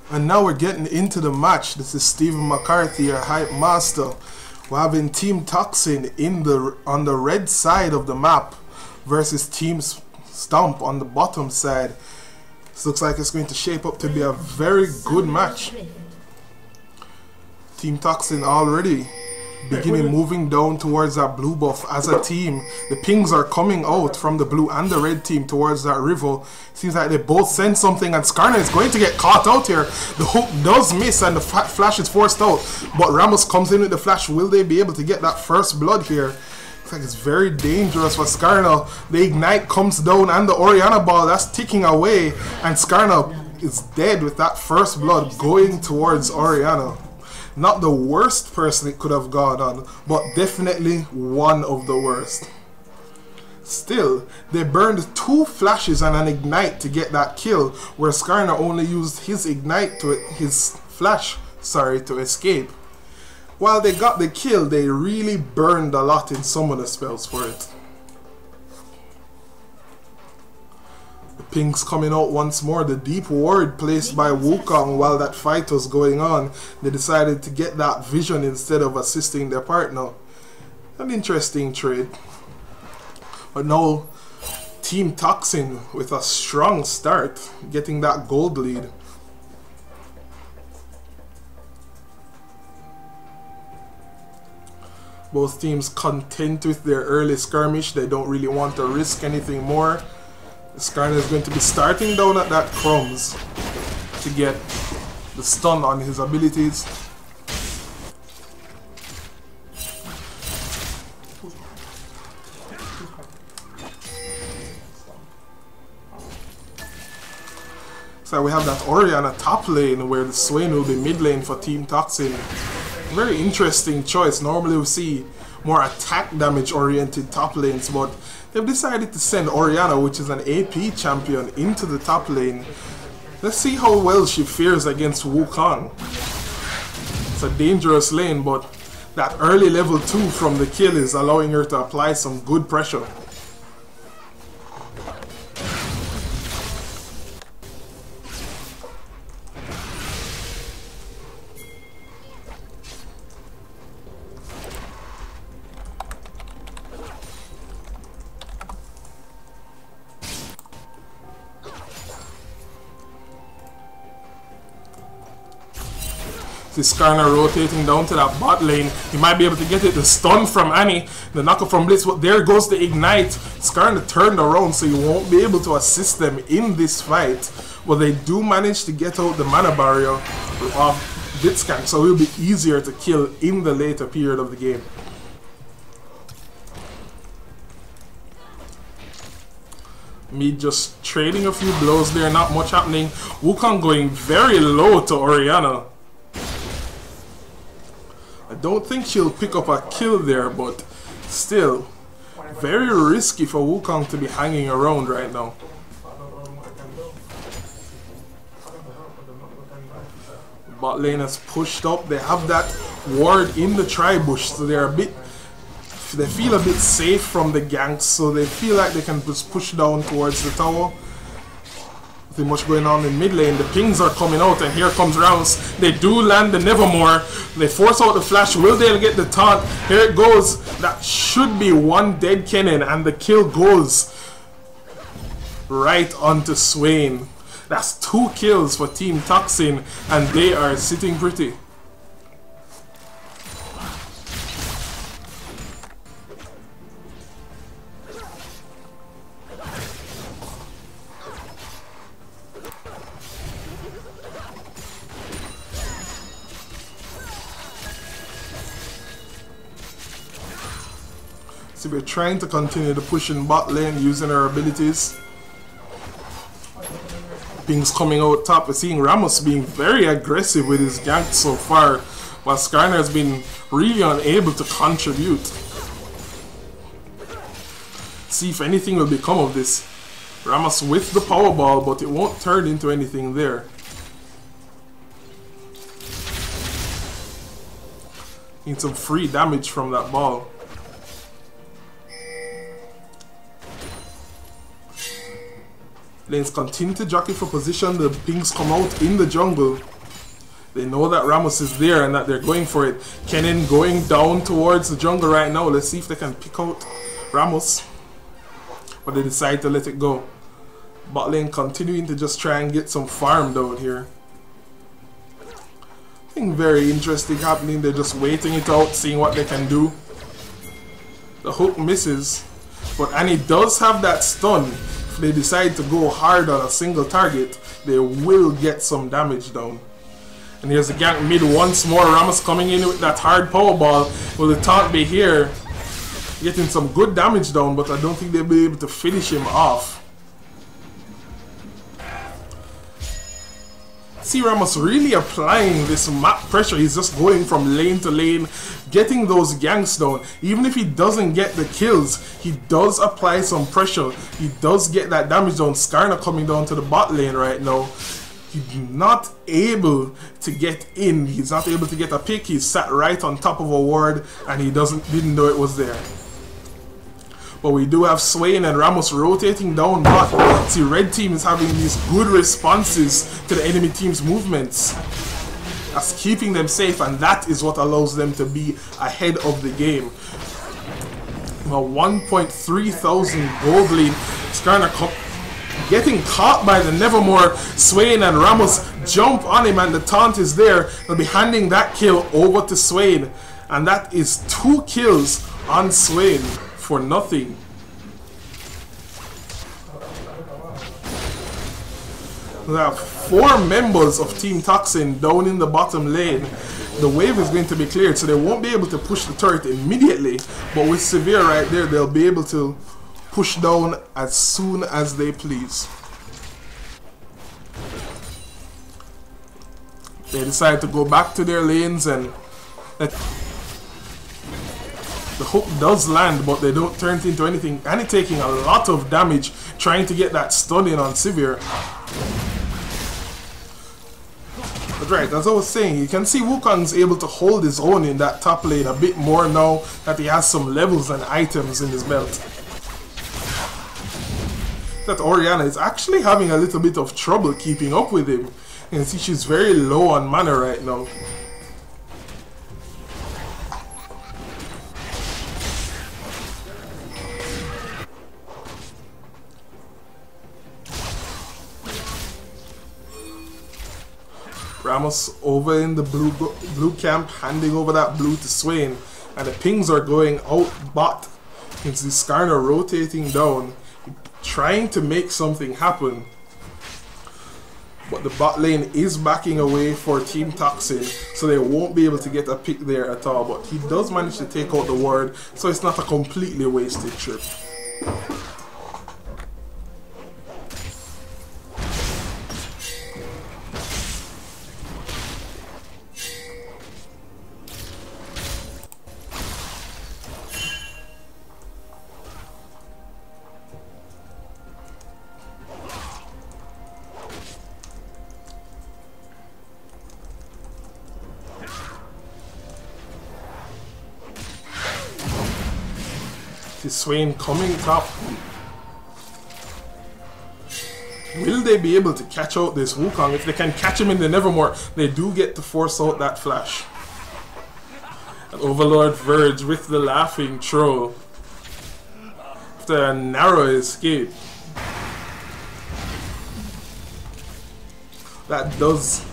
And now we're getting into the match. This is Stephen McCarthy, your hype master. We're having Team Toxin on the red side of the map versus Team Stomp on the bottom side. This looks like it's going to shape up to be a very good match. Team Toxin already beginning moving down towards that blue buff as a team. The pings are coming out from the blue and the red team towards that river. Seems like they both send something, and Skarner is going to get caught out here. The hook does miss and the flash is forced out, but Ramos comes in with the flash. Will they be able to get that first blood here? Looks like it's very dangerous for Skarner. The ignite comes down and the Orianna ball that's ticking away, and Skarner is dead with that first blood going towards Orianna. Not the worst person it could have gone on, but definitely one of the worst. Still, they burned 2 flashes and an ignite to get that kill, where Skarner only used his ignite to to escape. While they got the kill, they really burned a lot in some of the spells for it. The pings coming out once more. The deep ward placed by Wukong while that fight was going on. They decided to get that vision instead of assisting their partner. An interesting trade. But now Team Toxin with a strong start, getting that gold lead. Both teams content with their early skirmish. They don't really want to risk anything more. Skarner is going to be starting down at that crumbs to get the stun on his abilities. So we have that Orianna top lane where the Swain will be mid lane for Team Toxin. Very interesting choice. Normally we see more attack damage oriented top lanes, but they've decided to send Orianna, which is an AP champion, into the top lane. Let's see how well she fares against Wukong. It's a dangerous lane, but that early level 2 from the kill is allowing her to apply some good pressure. Skarner rotating down to that bot lane. He might be able to get it. The stun from Annie, the knockup from Blitz, but there goes the ignite. Skarner turned around, so you won't be able to assist them in this fight. But they do manage to get out the mana barrier of Blitzcrank, so it will be easier to kill in the later period of the game. Me just trading a few blows there, not much happening. Wukong going very low to Orianna. I don't think she'll pick up a kill there, but still, very risky for Wukong to be hanging around right now. Bot lane has pushed up. They have that ward in the tri-bush, so they feel a bit safe from the ganks, so they feel like they can just push down towards the tower. Nothing much going on in mid lane. The pings are coming out, and here comes Rouse. They do land the Nevermore. They force out the flash. Will they get the taunt? Here it goes. That should be one dead Kennen, and the kill goes right onto Swain. That's 2 kills for Team Toxin, and they are sitting pretty. So we're trying to continue the push in bot lane using our abilities. Pings coming out top. We're seeing Ramos being very aggressive with his gank so far, while Skarner has been really unable to contribute. See if anything will become of this. Ramos with the Powerball, but it won't turn into anything there. Need some free damage from that ball. Lanes continue to jockey for position. The pings come out in the jungle. They know that Ramos is there and that they're going for it. Kennen going down towards the jungle right now. Let's see if they can pick out Ramos. But they decide to let it go. Bot lane continuing to just try and get some farm down here. Nothing very interesting happening. They're just waiting it out, seeing what they can do. The hook misses. But Annie does have that stun. If they decide to go hard on a single target, they will get some damage down. And here's the gank mid once more. Ramos coming in with that hard power ball. Will the taunt be here? Getting some good damage down, but I don't think they'll be able to finish him off. See Ramos really applying this map pressure. He's just going from lane to lane, getting those ganks down. Even if he doesn't get the kills, he does apply some pressure. He does get that damage down. Skarner coming down to the bot lane right now. He's not able to get in. He's not able to get a pick. He's sat right on top of a ward and he didn't know it was there. But we do have Swain and Ramos rotating down bot. See, red team is having these good responses to the enemy team's movements. That's keeping them safe, and that is what allows them to be ahead of the game. A 1.3 thousand gold lead. Skarner getting caught by the Nevermore. Swain and Ramos jump on him and the taunt is there. They'll be handing that kill over to Swain. And that is 2 kills on Swain for nothing. We have 4 members of Team Toxin down in the bottom lane. The wave is going to be cleared, so they won't be able to push the turret immediately. But with Severe right there, they'll be able to push down as soon as they please. They decide to go back to their lanes and the hook does land, but they don't turn it into anything. And it's taking a lot of damage trying to get that stun in on Severe. But right, as I was saying, you can see Wukong's able to hold his own in that top lane a bit more now that he has some levels and items in his belt. That Orianna is actually having a little bit of trouble keeping up with him. You can see she's very low on mana right now. Ramos over in the blue camp, handing over that blue to Swain, and the pings are going out bot. You can see Skarner rotating down, trying to make something happen. But the bot lane is backing away for Team Toxin, so they won't be able to get a pick there at all. But he does manage to take out the ward, so it's not a completely wasted trip. Swain coming top. Will they be able to catch out this Wukong? If they can catch him in the Nevermore, they do get to force out that flash. And Overlord Verge with the laughing troll after a narrow escape. That does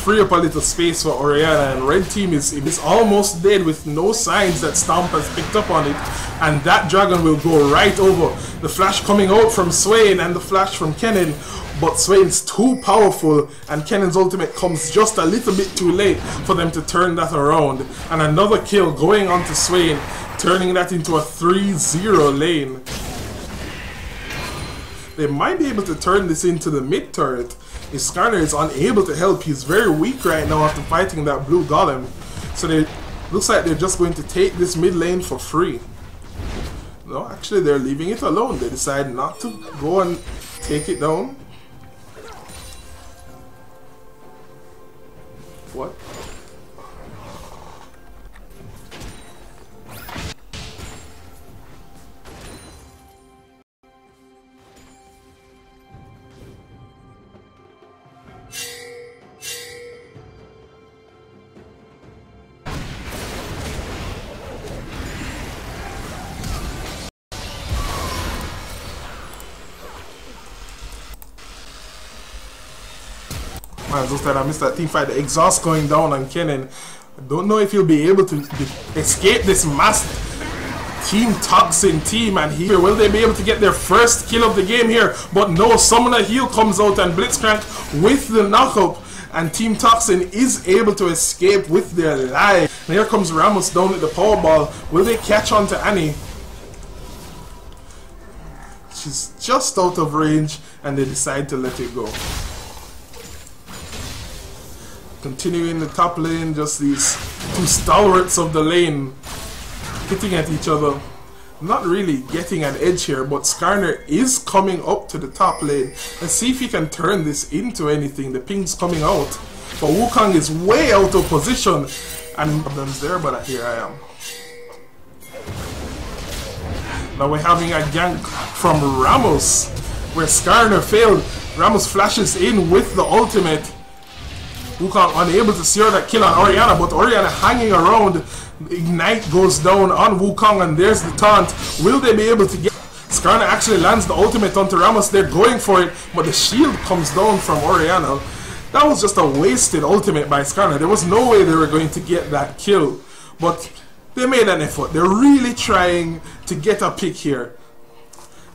free up a little space for Orianna, and red team is almost dead with no signs that Stomp has picked up on it, and that dragon will go right over. The flash coming out from Swain and the flash from Kennen, but Swain's too powerful and Kennen's ultimate comes just a little bit too late for them to turn that around, and another kill going on to Swain, turning that into a 3-0 lane. They might be able to turn this into the mid turret. If Skarner is unable to help, he's very weak right now after fighting that blue golem. So looks like they're just going to take this mid lane for free. No, actually they're leaving it alone. They decide not to go and take it down. What? Man, just that I missed that team fight. The exhaust going down on Kennen. I don't know if he'll be able to escape this mass Team Toxin team, and here will they be able to get their first kill of the game here? But no, Summoner Heal comes out and Blitzcrank with the knockup, and Team Toxin is able to escape with their life. And here comes Ramos down at the Powerball. Will they catch on to Annie? She's just out of range, and they decide to let it go. Continuing the top lane, just these two stalwarts of the lane hitting at each other. Not really getting an edge here, but Skarner is coming up to the top lane. Let's see if he can turn this into anything. The ping's coming out, but Wukong is way out of position, and problems there, but here I am. Now we're having a gank from Ramos, where Skarner failed. Ramos flashes in with the ultimate. Wukong unable to secure that kill on Orianna, but Orianna hanging around. Ignite goes down on Wukong, and there's the taunt. Will they be able to get... Skarner actually lands the ultimate onto Ramos. They're going for it, but the shield comes down from Orianna. That was just a wasted ultimate by Skarner. There was no way they were going to get that kill, but they made an effort. They're really trying to get a pick here.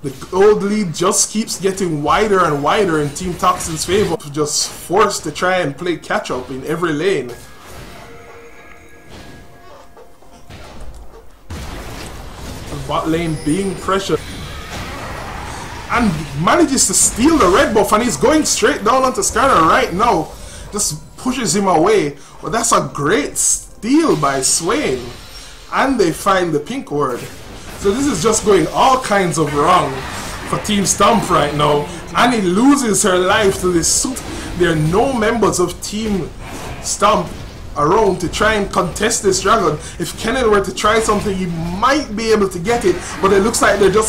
The gold lead just keeps getting wider and wider in Team Toxin's favor. Just forced to try and play catch up in every lane. Bot lane being pressured, and manages to steal the red buff, and he's going straight down onto Skarner right now. Just pushes him away, but that's a great steal by Swain, and they find the pink ward. So this is just going all kinds of wrong for Team Stomp right now. Annie loses her life to this suit. There are no members of Team Stomp around to try and contest this dragon. If Kennen were to try something, he might be able to get it, but it looks like they're just